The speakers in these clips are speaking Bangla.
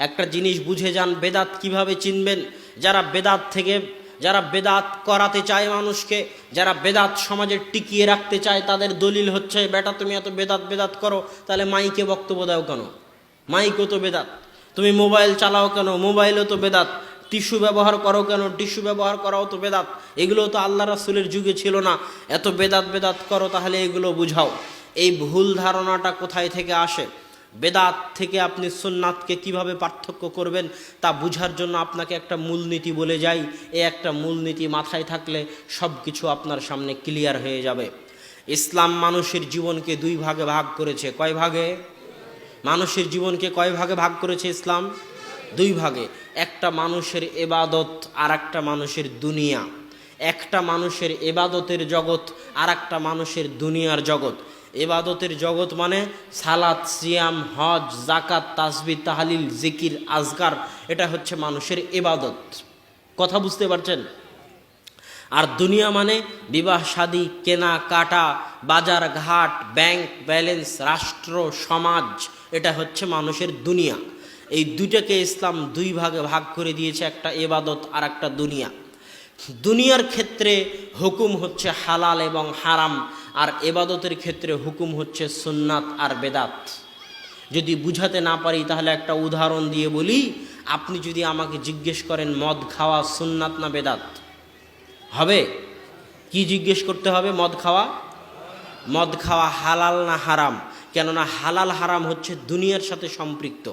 একটা জিনিস বুঝে যান, বেদাত কিভাবে চিনবেন। যারা বেদাত করাতে চায় মানুষকে, যারা বেদাত সমাজে টিকিয়ে রাখতে চায়, তাদের দলিল হচ্ছে, বেটা তুমি এত বেদাত বেদাত করো, তাহলে মাইকে বক্তব্য দাও কেন? মাইকও তো বেদাত। তুমি মোবাইল চালাও কেন? মোবাইলও তো বেদাত। টিস্যু ব্যবহার করো কেন? টিস্যু ব্যবহার করাও তো বেদাত। এগুলো তো আল্লাহ রাসূলের যুগে ছিল না। এত বেদাত বেদাত করো, তাহলে এগুলো বুঝাও। এই ভুল ধারণাটা কোথায় থেকে আসে? বেদাত থেকে আপনি সুন্নাতকে কিভাবে পার্থক্য করবেন তা বুঝার জন্য আপনাকে একটা মূলনীতি বলে যাই। এই একটা মূলনীতি মাথায় থাকলে সব কিছু আপনার সামনে ক্লিয়ার হয়ে যাবে। ইসলাম মানুষের জীবনকে দুই ভাগে ভাগ করেছে। কয় ভাগে? মানুষের জীবনকে কয় ভাগে ভাগ করেছে ইসলাম? দুই ভাগে। একটা মানুষের ইবাদত আর একটা মানুষের দুনিয়া। একটা মানুষের ইবাদতের জগৎ আর একটা মানুষের দুনিয়ার জগৎ। ইবাদতের জগৎ মানে সালাত, সিয়াম, হজ, জাকাত, তাসবিহ, তাহলিল, জিকির, আজকার, এটা হচ্ছে মানুষের ইবাদত। কথা বুঝতে পারছেন? আর দুনিয়া মানে বিবাহ শাদী, কেনা কাটা, বাজার ঘাট, ব্যাংক ব্যালেন্স, রাষ্ট্র, সমাজ, এটা হচ্ছে মানুষের দুনিয়া। এই দুইটাকে ইসলাম দুই ভাগে ভাগ করে দিয়েছে, একটা ইবাদত আর একটা দুনিয়া। দুনিয়ার ক্ষেত্রে হুকুম হচ্ছে হালাল এবং হারাম, আর ইবাদতের ক্ষেত্রে হুকুম হচ্ছে সুন্নাত আর বেদাত। যদি বুঝাতে না পারি তাহলে একটা উদাহরণ দিয়ে বলি। আপনি যদি আমাকে জিজ্ঞেস করেন মদ খাওয়া সুন্নাত না বেদাত, হবে? কি জিজ্ঞেস করতে হবে? মদ খাওয়া হালাল না হারাম? কেননা হালাল হারাম হচ্ছে দুনিয়ার সাথে সম্পৃক্ত।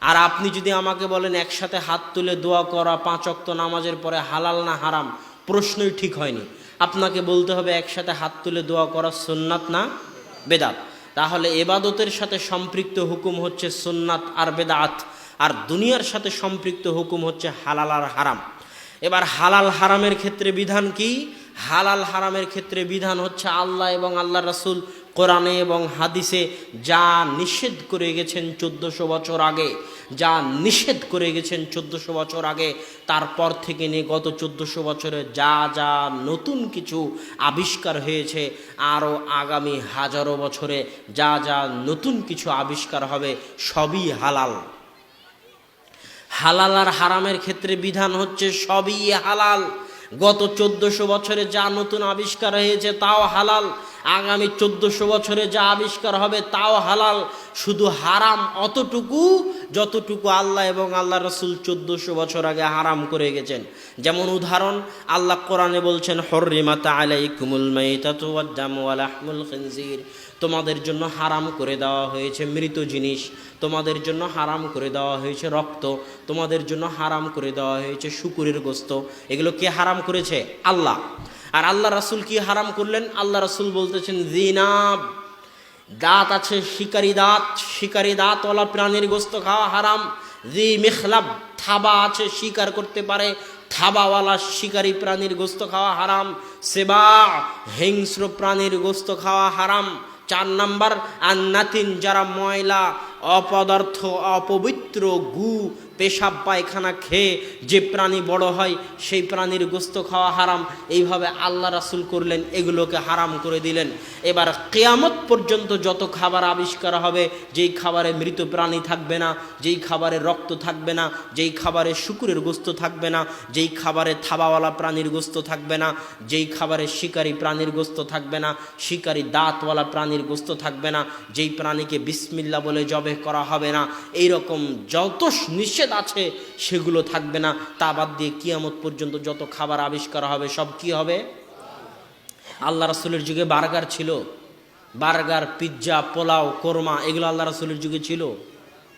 আর আপনি যদি আমাকে বলেন একসাথে হাত তুলে দোয়া করা 5 ওয়াক্ত নামাজের পরে হালাল না হারাম, প্রশ্নই ঠিক হয়নি। আপনাকে বলতে হবে একসাথে হাত তুলে দোয়া করা সুন্নাত না বেদাত। তাহলে ইবাদতের সাথে সম্পৃক্ত হুকুম হচ্ছে সুন্নাত আর বেদাত, আর দুনিয়ার সাথে সম্পৃক্ত হুকুম হচ্ছে হালাল আর হারাম। এবার হালাল হারামের ক্ষেত্রে বিধান কি? হালাল হারামের ক্ষেত্রে বিধান হচ্ছে আল্লাহ এবং আল্লাহ রাসূল কোরআনে এবং হাদিসে যা নিষেধ করে গেছেন 1400 বছর আগে, যা নিষেধ করে গেছেন 1400 বছর আগে, তারপর থেকে নিয়ে গত 1400 বছরে যা যা নতুন কিছু আবিষ্কার হয়েছে, আরও আগামী হাজারো বছরে যা যা নতুন কিছু আবিষ্কার হবে, সবই হালাল। হালাল আর হারামের ক্ষেত্রে বিধান হচ্ছে সবই হালাল। গত 1400 বছরে যা নতুন আবিষ্কার হয়েছে তাও হালাল, আগামী 1400 বছরে যা আবিষ্কার হবে তাও হালাল। শুধু হারাম অতটুকু যতটুকু আল্লাহ এবং আল্লাহ রাসূল 1400 বছর আগে হারাম করে গেছেন। যেমন উদাহরণ, আল্লাহ কোরআনে বলছেন হুররিমাত আলাইকুমুল মাইতাতু ওয়াদ দামু ওয়া লাহমুল খিনজির, তোমাদের জন্য হারাম করে দেওয়া হয়েছে মৃত জিনিস, তোমাদের জন্য হারাম করে দেওয়া হয়েছে রক্ত, তোমাদের জন্য হারাম করে দেওয়া হয়েছে শুকুরের গোস্ত। এগুলো কে হারাম করেছে? আল্লাহ। আর আল্লাহ রাসূল কি হারাম করলেন? আল্লাহ রাসূল বলতেছেন জিনাব, দাঁত আছে শিকারি দাঁতওয়ালা প্রাণীর গোস্ত খাওয়া হারাম। জি মিখলাব, থাবা আছে, শিকার করতে পারে, থাবাওয়ালা শিকারি প্রাণীর গোস্ত খাওয়া হারাম। সেবা, হিংস্র প্রাণীর গোস্ত খাওয়া হারাম। 4 নাম্বার আন্নাতিন, যারা ময়লা, অপদার্থ, অপবিত্র গু, পেশাব পায়খানা খেয়ে যে প্রাণী বড় হয় সেই প্রাণীর গোস্ত খাওয়া হারাম। এইভাবে আল্লাহ রাসূল করলেন, এগুলোকে হারাম করে দিলেন। এবার কিয়ামত পর্যন্ত যত খাবার আবিষ্কার হবে, যেই খাবারে মৃত প্রাণী থাকবে না, যেই খাবারে রক্ত থাকবে না, যেই খাবারে শুকুরের গোস্ত থাকবে না, যেই খাবারে থাবাওয়ালা প্রাণীর গোস্ত থাকবে না, যেই খাবারে শিকারী প্রাণীর গোস্ত থাকবে না, শিকারী দাঁতওয়ালা প্রাণীর গোস্ত থাকবে না, যেই প্রাণীকে বিসমিল্লাহ বলে জবে করা হবে না, এই রকম যত নিষেধ আছে সেগুলো থাকবে না। তা বাদ দিয়ে কিয়ামত পর্যন্ত যত খাবার আবিষ্কার হবে সব কি হবে? আল্লাহ রাসূলের যুগে বার্গার ছিল, বার্গার, পিৎজা, পোলাও, কোরমা, এগুলো আল্লাহ রাসূলের যুগে ছিল।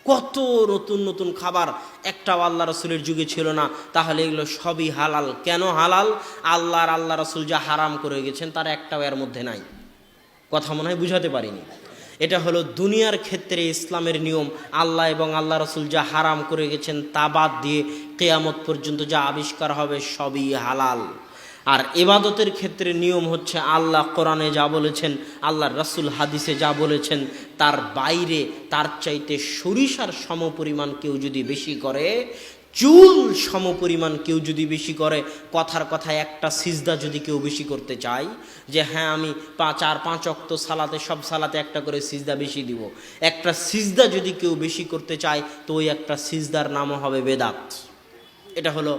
কত নতুন নতুন খাবার, একটাও আল্লাহ রাসূলের যুগে ছিল না। তাহলে এগুলো সবই হালাল। কেন হালাল? আল্লাহ রাসূল যা হারাম করে গেছেন তার একটাও এর মধ্যে নাই। কথা মনে হয় বুঝাতে পারিনি। এটা হলো দুনিয়ার ক্ষেত্রে ইসলামের নিয়ম। আল্লাহ এবং আল্লাহ রাসূল যা হারাম করে গেছেন তা বাদ দিয়ে কিয়ামত পর্যন্ত যা আবিষ্কার হবে সবই হালাল। আর ইবাদতের ক্ষেত্রে নিয়ম হচ্ছে আল্লাহ কোরআনে যা বলেছেন, আল্লাহর রাসূল হাদিসে যা বলেছেন, তার বাইরে তার চাইতে সরিষার সমপরিমাণ কেউ যদি বেশি করে চুল সমপরিমাণ কেউ যদি বেশি করে, কথার কথায় একটা সিজদা যদি কেউ বেশি করতে চায়, যে হ্যাঁ আমি 5 ওয়াক্ত সালাতে সব সালাতে একটা করে সিজদা বেশি দিব, একটা সিজদা যদি কেউ বেশি করতে চায় তো ওই একটা সিজদার নামও হবে বেদাত। এটা হলো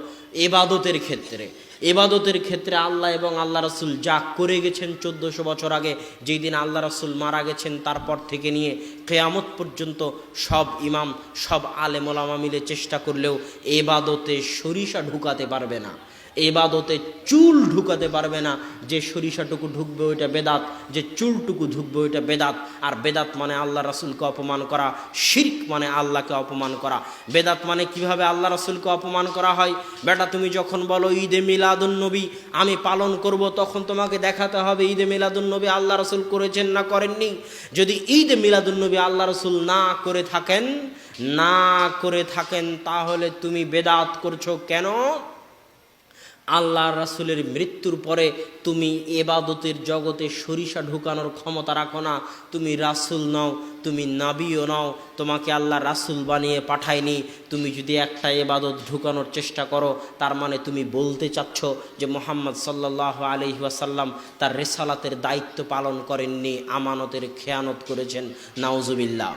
এবাদতের ক্ষেত্রে। এবাদতের ক্ষেত্রে আল্লাহ এবং আল্লাহ রাসূল যা করে গেছেন 1400 বছর আগে, যেই দিন আল্লাহ রাসূল মারা গেছেন তারপর থেকে নিয়ে কিয়ামত পর্যন্ত সব ইমাম, সব আলেম ওলামা মিলে চেষ্টা করলেও এবাদতে সরিষা ঢুকাতে পারবে না, এবাদতে চুল ঢুকাতে পারবে না। যে সরিষাটুকু ঢুকবে ওইটা বেদাত, যে চুলটুকু ঢুকবে ওইটা বেদাত। আর বেদাত মানে আল্লাহ রাসূলকে অপমান করা, শিরক মানে আল্লাহকে অপমান করা। বেদাত মানে কিভাবে আল্লাহ রাসূলকে অপমান করা হয়? বেটা তুমি যখন বলো ঈদে মিলাদুন্নবী আমি পালন করব, তখন তোমাকে দেখাতে হবে ঈদে মিলাদুন্নবী আল্লাহ রাসূল করেছেন না করেননি। যদি ঈদে মিলাদুন্নবী আল্লাহ রাসূল না করে থাকেন তাহলে তুমি বেদাত করছো কেন? আল্লাহ রাসূলের মৃত্যুর পরে তুমি এবাদতের জগতে সরিষা ঢুকানোর ক্ষমতা রাখো না। তুমি রাসূল নও, তুমি নবীও নও, তোমাকে আল্লাহ রাসূল বানিয়ে পাঠায়নি। তুমি যদি একটা এবাদত ঢুকানোর চেষ্টা করো তার মানে তুমি বলতে চাচ্ছ যে মুহাম্মদ সাল্লাল্লাহু আলাইহি ওয়াসাল্লাম তার রিসালাতের দায়িত্ব পালন করেননি, আমানতের খেয়ানত করেছেন। নাউজুবিল্লাহ।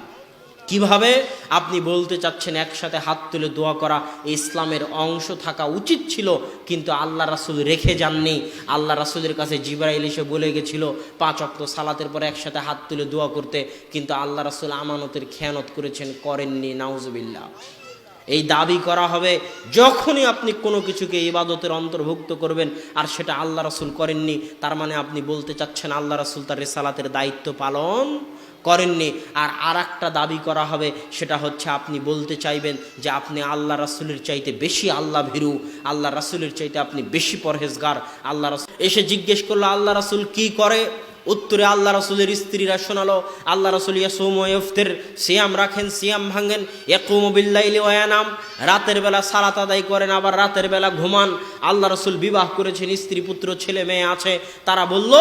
কিভাবে আপনি বলতে চাচ্ছেন একসাথে হাত তুলে দোয়া করা ইসলামের অংশ থাকা উচিত ছিল, কিন্তু আল্লাহ রাসূল রেখে যাননি। আল্লাহ রাসূলের কাছে জিবরাইল এসে বলে গেছিল 5 ওয়াক্ত সালাতের পরে একসাথে হাত তুলে দোয়া করতে, কিন্তু আল্লাহ রাসূল আমানতের খেয়ানত করেছেন, করেননি। নাউজুবিল্লাহ। এই দাবি করা হবে যখনই আপনি কোনো কিছুকে ইবাদতের অন্তর্ভুক্ত করবেন আর সেটা আল্লাহ রাসূল করেননি, তার মানে আপনি বলতে চাচ্ছেন আল্লাহ রাসূল তার রিসালাতের দায়িত্ব পালন করেননি। আর একটা দাবি করা হবে, সেটা হচ্ছে আপনি বলতে চাইবেন যে আপনি আল্লাহ রাসূলের চাইতে বেশি আল্লাহ ভীরু, আল্লাহ রাসূলের চাইতে আপনি বেশি পরহেজগার। আল্লাহ রাসূল এসে জিজ্ঞেস করলো আল্লাহ রাসূল কি করে? উত্তরে আল্লাহ রাসূলের স্ত্রীরা শোনালো আল্লাহ রাসূল ইয়াসুমু ওয়া ইফতির, সিয়াম রাখেন, সিয়াম ভাঙেন, ইয়াকুমু বিল্লাইলি ওয়া ইয়ানাম, রাতের বেলা সালাত আদায় করেন, আবার রাতের বেলা ঘুমান। আল্লাহ রাসূল বিবাহ করেছেন, স্ত্রী পুত্র ছেলে মেয়ে আছে। তারা বলল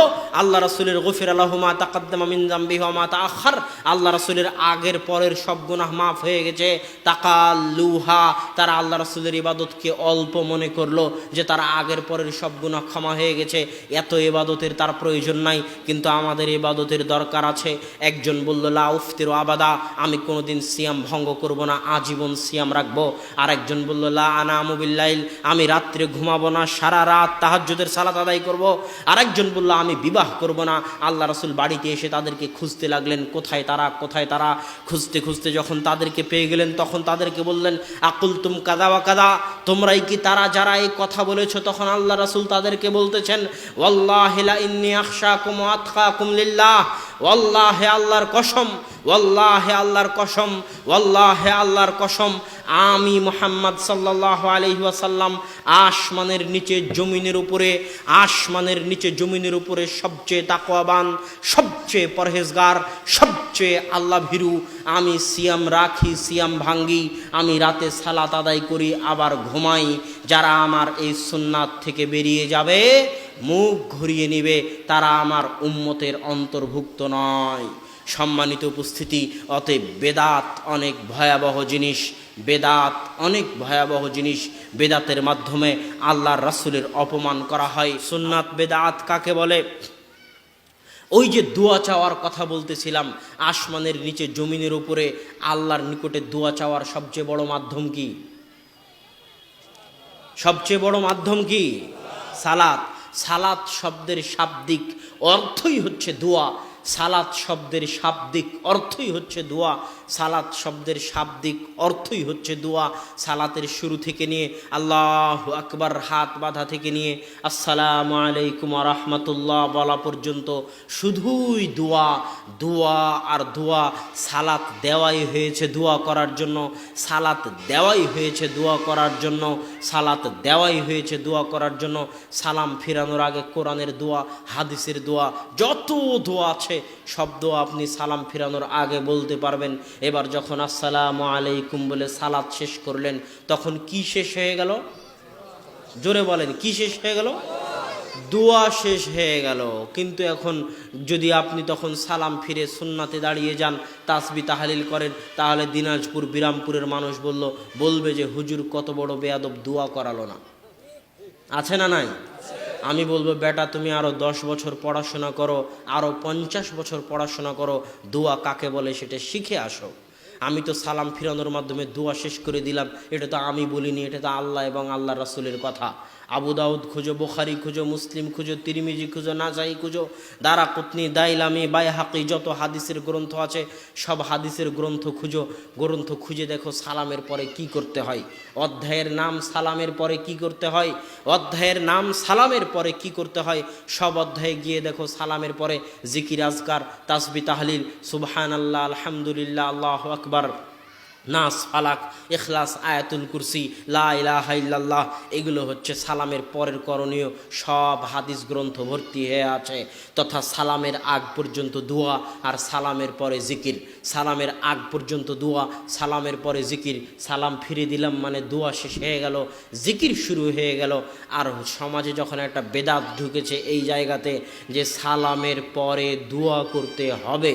আল্লাহ রাসূলের গফিরা লাহু মা তাকাদ্দামা মিন যামবিহি ওয়া মা তাআখার, আল্লাহ রাসূলের আগের পরের সব গুনাহ মাফ হয়ে গেছে। তাকাল্লুহা, তারা আল্লাহ রাসূলের ইবাদতকে অল্প মনে করলো, যে তারা আগের পরের সব গুনাহ ক্ষমা হয়ে গেছে, এত ইবাদতের তার প্রয়োজন নাই, কিন্তু আমাদের ইবাদতের দরকার আছে। একজন বলল লা উফতিরু আবাদা, আমি কোনোদিন সিয়াম ভঙ্গ করব না, আজীবন সিয়াম রাখবো। আর একজন বলল লা আনামু বিল্লাইল, আমি রাত্রে ঘুমাবো না, সারা রাত তাহাজ্জুদের সালাত আদায় করব। আর একজন বলল আমি বিবাহ করব না। আল্লাহ রাসূল বাড়িতে এসে তাদেরকে খুঁজতে লাগলেন, কোথায় তারা। খুঁজতে খুঁজতে যখন তাদেরকে পেয়ে গেলেন তখন তাদেরকে বললেন আকুলতুম কাদা ওয়া কাদা, তোমরাই কি তারা যারা এই কথা বলেছো? তখন আল্লাহ রাসূল তাদেরকে বলতেছেন ওয়াল্লাহি লা ইন্নী আখশাকুম ওয়া আতকাকুম লিল্লাহ, ওয়াল্লাহি আল্লাহর কসম, ওয়াল্লাহি আল্লাহর কসম, ওয়াল্লাহি আল্লাহর কসম, আমি মুহাম্মদ সাল্লাল্লাহু আলাইহি ওয়াসাল্লাম আসমানের নিচে জমিনের উপরে সবচেয়ে তাকওয়াবান, সবচেয়ে পরহেজগার, সবচেয়ে আল্লাহ ভীরু। আমি সিয়াম রাখি, সিয়াম ভাঙ্গি, আমি রাতে সালাত আদায় করি, আবার ঘুমাই। যারা আমার এই সুন্নাত থেকে বেরিয়ে যাবে, মুখ ঘুরিয়ে নিবে, তারা আমার উম্মতের অন্তর্ভুক্ত নয়। সম্মানিত উপস্থিতি, অতএব বেদাত অনেক ভয়াবহ জিনিস, বেদাতের মাধ্যমে আল্লাহর রাসূলের অপমান করা হয়। সুন্নাত বেদাত কাকে বলে? ওই যে দোয়া চাওয়ার কথা বলতেছিলাম, আসমানের নিচে জমিনের উপরে আল্লাহর নিকটে দোয়া চাওয়ার সবচেয়ে বড় মাধ্যম কি? সালাত। সালাত শব্দের শাব্দিক অর্থই হচ্ছে দোয়া। সালাত শব্দের শাব্দিক অর্থই হচ্ছে দোয়া। সালাতের শুরু থেকে নিয়ে আল্লাহু আকবার হাত বাঁধা থেকে নিয়ে আসসালামু আলাইকুম ওয়া রাহমাতুল্লাহ বলা পর্যন্ত শুধুই দোয়া, দোয়া আর দোয়া। সালাত দেওয়াই হয়েছে দোয়া করার জন্য, সালাম ফিরানোর আগে কোরআনের দোয়া, হাদিসের দোয়া, যত দোয়া আছে সব দোয়া আপনি সালাম ফিরানোর আগে বলতে পারবেন। এবার যখন আসসালামু আলাইকুম বলে সালাত শেষ করলেন, তখন কি শেষ হয়ে গেল? জোরে বলেন, কি শেষ হয়ে গেল? দোয়া শেষ হয়ে গেল, কিন্তু এখন যদি আপনি তখন সালাম ফিরে সুন্নাতে দাঁড়িয়ে যান, তাসবিহ তাহলিল করেন, তাহলে দিনাজপুর বিরামপুরের মানুষ বলবে যে হুজুর কত বড় বেয়াদব, দোয়া করালো না। আছে না নাই? আমি বলবো বেটা তুমি আরো 10 বছর পড়াশোনা করো, আরো 50 বছর পড়াশোনা করো, দোয়া কাকে বলে সেটা শিখে আসো। আমি তো সালাম ফিরানোর মাধ্যমে দোয়া শেষ করে দিলাম, এটা তো আমি বলিনি, এটা তো আল্লাহ এবং আল্লাহ রাসূলের কথা। আবু দাউদ খুঁজো, বুখারী খুঁজো, মুসলিম খুঁজো, তিরমিজি খুঁজো, নাসাই খুঁজো, দারাকুতনি, দাইলামি, বাইহাকি, যত হাদিসের গ্রন্থ আছে সব হাদিসের গ্রন্থ খুঁজে দেখো সালামের পরে কি করতে হয়। অধ্যায়ের নাম সালামের পরে কি করতে হয়, অধ্যায়ের নাম সালামের পরে কি করতে হয়, সব অধ্যায়ে গিয়ে দেখো সালামের পরে জিকির, আজকার, তাসবিহ তাহলিল, সুবহানাল্লাহ, আলহামদুলিল্লাহ, আল্লাহু আকবার, নাস, ফালাক, ইখলাস, আয়াতুল কুরসি, লা ইলাহা ইল্লাল্লাহ, এগুলো হচ্ছে সালামের পরের করণীয়। সব হাদিস গ্রন্থ ভর্তি হয়ে আছে। তথা সালামের আগ পর্যন্ত দোয়া আর সালামের পরে জিকির, সালামের আগ পর্যন্ত দোয়া, সালামের পরে জিকির, সালাম ফিরে দিলাম মানে দোয়া শেষ হয়ে গেল, জিকির শুরু হয়ে গেল। আর সমাজে যখন একটা বেদাত ঢুকেছে এই জায়গাতে যে সালামের পরে দোয়া করতে হবে,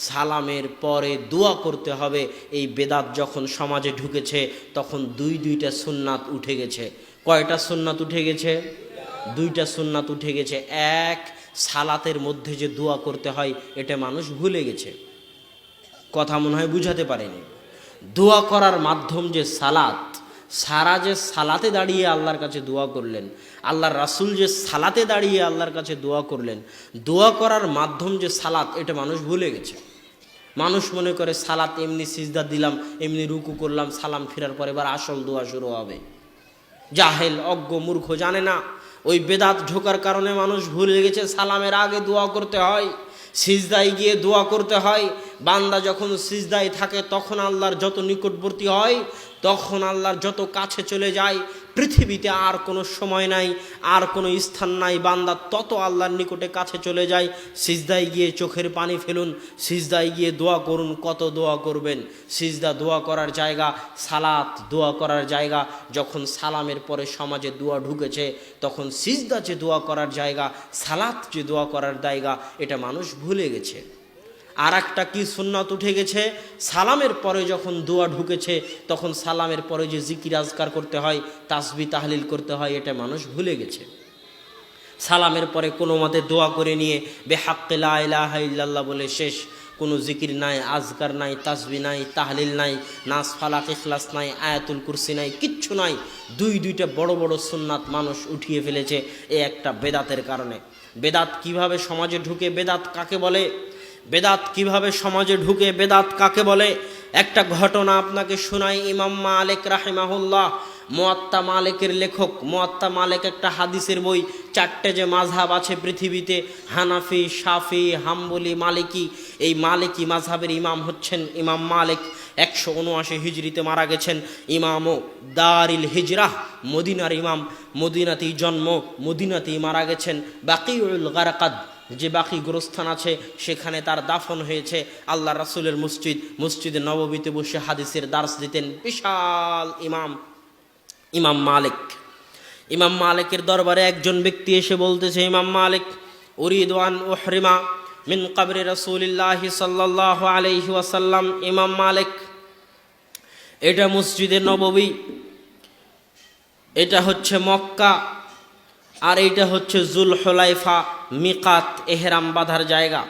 সালামের পরে দোয়া করতে হবে, এই বেদাত যখন সমাজে ঢুকেছে তখন দুইটা সুন্নাত উঠে গেছে। কয়টা সুন্নাত উঠে গেছে? দুইটা সুন্নাত উঠে গেছে। এক, সালাতের মধ্যে যে দোয়া করতে হয় এটা মানুষ ভুলে গেছে। কথা মনে হয় বুঝাতে পারেনি। দোয়া করার মাধ্যম যে সালাত, সারা যে সালাতে দাঁড়িয়ে আল্লাহর কাছে দোয়া করলেন, আল্লাহর রাসূল যে সালাতে দাঁড়িয়ে আল্লাহর কাছে দোয়া করলেন, দোয়া করার মাধ্যম যে সালাত, এটা মানুষ ভুলে গেছে। মানুষ মনে করে সালাত এমনি সিজদা দিলাম, এমনি রুকু করলাম, সালাম ফেরার পরে এবার আসল দোয়া শুরু হবে। জাহেল, অজ্ঞ, মূর্খ, জানে না। ওই বেদাত ঢোকার কারণে মানুষ ভুলে গেছে সালামের আগে দোয়া করতে হয়, সিজদায় গিয়ে দোয়া করতে হয়। বান্দা যখন সিজদায় থাকে তখন আল্লাহর যত নিকটবর্তী হয়, তখন আল্লাহর যত কাছে চলে যায়। পৃথিবীতে আর কোনো সময় নাই, আর কোনো স্থান নাই, বান্দা তত আল্লাহর নিকটে কাছে চলে যায়। সিজদায় গিয়ে চোখের পানি ফেলুন, সিজদায় গিয়ে দোয়া করুন, কত দোয়া করবেন। সিজদা দোয়া করার জায়গা, সালাত দোয়া করার জায়গা। যখন সালামের পরে সমাজে দোয়া ঢুকেছে তখন সিজদা যে দোয়া করার জায়গা, সালাত যে দোয়া করার জায়গা, এটা মানুষ ভুলে গেছে। আর একটা কি সুন্নাত উঠে গেছে, সালামের পরে যখন দোয়া ঢুকেছে তখন সালামের পরে যে জিকির আজকার করতে হয়, তাসবিহ তাহলিল করতে হয়, এটা মানুষ ভুলে গেছে। সালামের পরে কোনো মতে দোয়া করে নিয়ে বেহাক্কে লা ইলাহা ইল্লাল্লাহ বলে শেষ। কোনো জিকির নাই, আজকার নাই, তাসবিহ নাই, তাহলিল নাই, নাস, ফালাক, ইখলাস নাই, আয়াতুল কুরসি নাই, কিচ্ছু নাই। দুইটা বড় বড় সুন্নাত মানুষ উঠিয়ে ফেলেছে এই একটা বেদাতের কারণে। বেদাত কিভাবে সমাজে ঢুকে, বেদাত কাকে বলে, বেদাত কিভাবে সমাজে ঢুকে, বেদাত কাকে বলে, একটা ঘটনা আপনাকে শোনাই। ইমাম মালিক রাহিমাহুল্লাহ, মুয়াত্তা মালিকের লেখক। মুয়াত্তা মালিক একটা হাদিসের বই। 4টে যে মাযহাব আছে পৃথিবীতে, হানাফি, শাফি, হাম্বলি, মালিকি, এই মালিকি মাযহাবের ইমাম হচ্ছেন ইমাম মালিক। 179 হিজরিতে মারা গেছেন। ইমামও দারিল হিজরাহ, মদিনার ইমাম, মদিনাতেই জন্ম, মদিনাতেই মারা গেছেন। বাকিউল গারকাদ, যে বাকি গোরস্থান আছে সেখানে তার দাফন হয়েছে। আল্লাহ রাসূলের মসজিদে নববীতে বসে হাদিসের দার্স দিতেন বিশাল ইমাম, ইমাম মালিক। ইমাম মালিকের দরবারে একজন ব্যক্তি এসে বলতেছে, ইমাম মালিক, উরিদু আন উহরিমা মিন কবরি রাসূলিল্লাহি সাল্লাল্লাহু আলাইহি ওয়াসাল্লাম। ইমাম মালিক, এটা মসজিদে নববী, এটা হচ্ছে মক্কা, আর এইটা হচ্ছে জুলহুলাইফা, মিকাত, এহরাম বাঁধার জায়গা।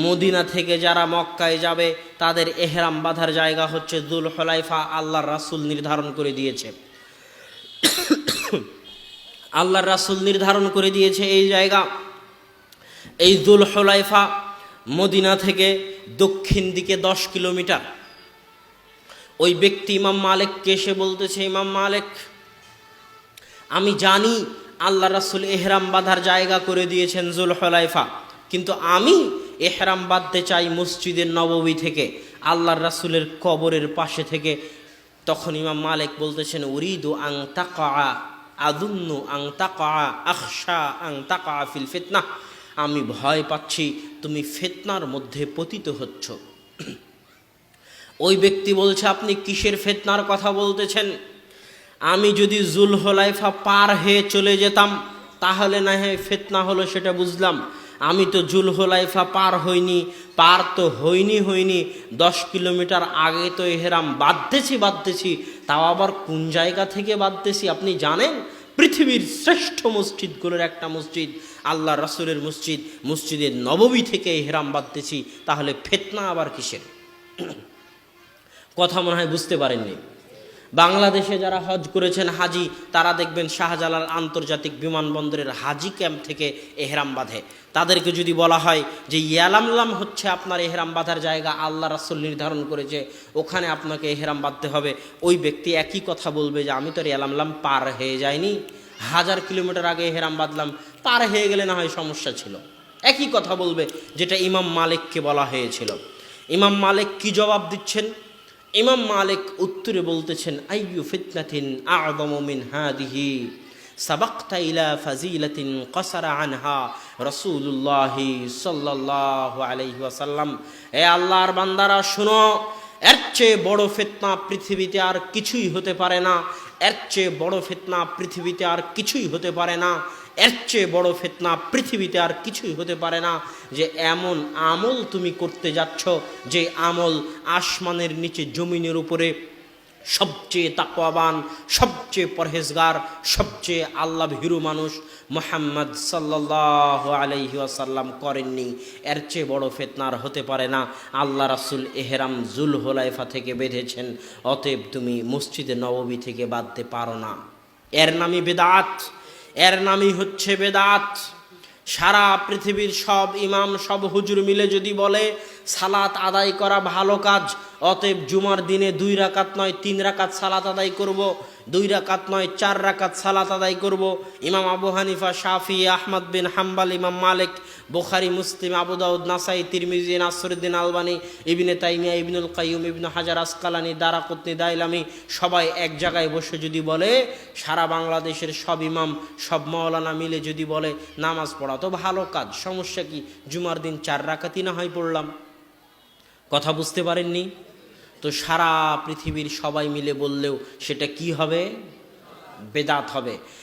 মদিনা থেকে যারা মক্কায় যাবে তাদের এহরাম বাঁধার জায়গা হচ্ছে জুলহুলাইফা। আল্লাহর রাসূল নির্ধারণ করে দিয়েছে, আল্লাহর রাসূল নির্ধারণ করে দিয়েছে এই জায়গা। এই জুলহুলাইফা মদিনা থেকে দক্ষিণ দিকে 10 কিলোমিটার। ওই ব্যক্তি ইমাম মালিককে এসে বলতেছে, ইমাম মালিক, আমি জানি আল্লাহ রাসূল এহরাম বাঁধার জায়গা করে দিয়েছেন জুলহুলাইফা, কিন্তু আমি এহরাম বাঁধতে চাই মসজিদের নববী থেকে, আল্লাহর রাসূলের কবরের পাশে থেকে। তখন ইমাম মালিক বলতেছেন, উরিদু আন তাকা আদুন্নু আন তাকা আখশা আন তাকা ফিল ফিতনাহ, আমি ভয় পাচ্ছি তুমি ফিতনার মধ্যে পতিত হচ্ছ। ওই ব্যক্তি বলছে, আপনি কিসের ফিতনার কথা বলতেছেন? আমি যদি জুলহুলাইফা পার হয়ে চলে যেতাম তাহলে না হয় ফিতনা হলো, সেটা বুঝলাম। আমি তো জুলহুলাইফা পার হইনি, পার তো হইনি 10 কিলোমিটার আগে তো এহরাম বাঁধতেছি, তাও আবার কোন জায়গা থেকে বাঁধতেছি আপনি জানেন? পৃথিবীর শ্রেষ্ঠ মসজিদগুলোর একটা মসজিদ, আল্লাহ রাসূলের মসজিদ, মসজিদের নববী থেকে এহরাম বাঁধতেছি, তাহলে ফিতনা আবার কিসের? কথা মনে হয় বুঝতে পারেননি। বাংলাদেশে যারা হজ করেছেন হাজি, তারা দেখবেন শাহজালাল আন্তর্জাতিক বিমানবন্দরের হাজি ক্যাম্প থেকে এহরাম বাঁধে। তাদেরকে যদি বলা হয় যে ইয়ালামলাম হচ্ছে আপনার এহরাম বাঁধার জায়গা, আল্লাহ রাসূল নির্ধারণ করেছে, ওখানে আপনাকে এহরাম বাঁধতে হবে, ওই ব্যক্তি একই কথা বলবে যে আমি তো ইয়ালামলাম পার হয়ে যাইনি, 1000 কিলোমিটার আগে এহরাম বাঁধলাম, পার হয়ে গেলে না হয় সমস্যা ছিল। একই কথা বলবে যেটা ইমাম মালিককে বলা হয়েছিল। ইমাম মালিক কি জবাব দিচ্ছেন? ইমাম মালিক উত্তরে বলতেছেন, আইয়ু ফিতনাতিন আ'যামু মিন হাদিহি সাবাকতা ইলা ফাজিলাতিন কাসারা আনহা রাসূলুল্লাহ সাল্লাল্লাহু আলাইহি ওয়াসাল্লাম। এ আল্লাহর বান্দারা শুনো, এর চেয়ে বড় ফিতনা পৃথিবীতে আর কিছুই হতে পারে না, এর চেয়ে বড় ফিতনা পৃথিবীতে আর কিছুই হতে পারে না, এর চেয়ে বড় ফিতনা পৃথিবীতে আর কিছুই হতে পারে না যে এমন আমল তুমি করতে যাচ্ছ যে আমল আসমানের নিচে জমিনের উপরে সবচেয়ে তাকওয়াবান, সবচেয়ে পরহেজগার, সবচেয়ে আল্লাহ ভীরু মানুষ মুহাম্মদ সাল্লাল্লাহু আলাইহি ওয়াসাল্লাম করেননি। এর চেয়ে বড় ফিতনার হতে পারে না। আল্লাহ রাসূল এহরাম জুলহুলাইফা থেকে বেঁধেছেন, অতএব তুমি মসজিদে নববী থেকে বাঁধতে পারো না। এর নামই বেদাত, এর নামই হচ্ছে বেদাত। সারা পৃথিবীর সব ইমাম, সব হুজুর মিলে যদি বলে সালাত আদায় করা ভালো কাজ, অতএব জুমার দিনে 2 রাকাত নয় 3 রাকাত সালাত আদায় করব, 2 রাকাত নয় 4 রাকাত সালাত আদায় করব। ইমাম আবু হানিফা, শাফি, আহমদ বিন হাম্বল, ইমাম মালিক, বুখারী, মুসলিম, আবু দাউদ, নাসাই, তিরমিজি, নাসরুদ্দিন আলবানী, ইবনে তাইমিয়া, ইবনুল কাইয়ুম, ইবনে হাজার আসকালানি, দারাকুতনি, দাইলামি সবাই এক জায়গায় বসে যদি বলে, সারা বাংলাদেশের সব ইমাম, সব মাওলানা মিলে যদি বলে নামাজ পড়া তো ভালো কাজ, সমস্যা কি? জুমার দিন 4 রাকাতই না হয় পড়লাম। কথা বুঝতে পারেননি? তো সারা পৃথিবীর সবাই মিলে বললেও সেটা কি হবে? বেদাত হবে।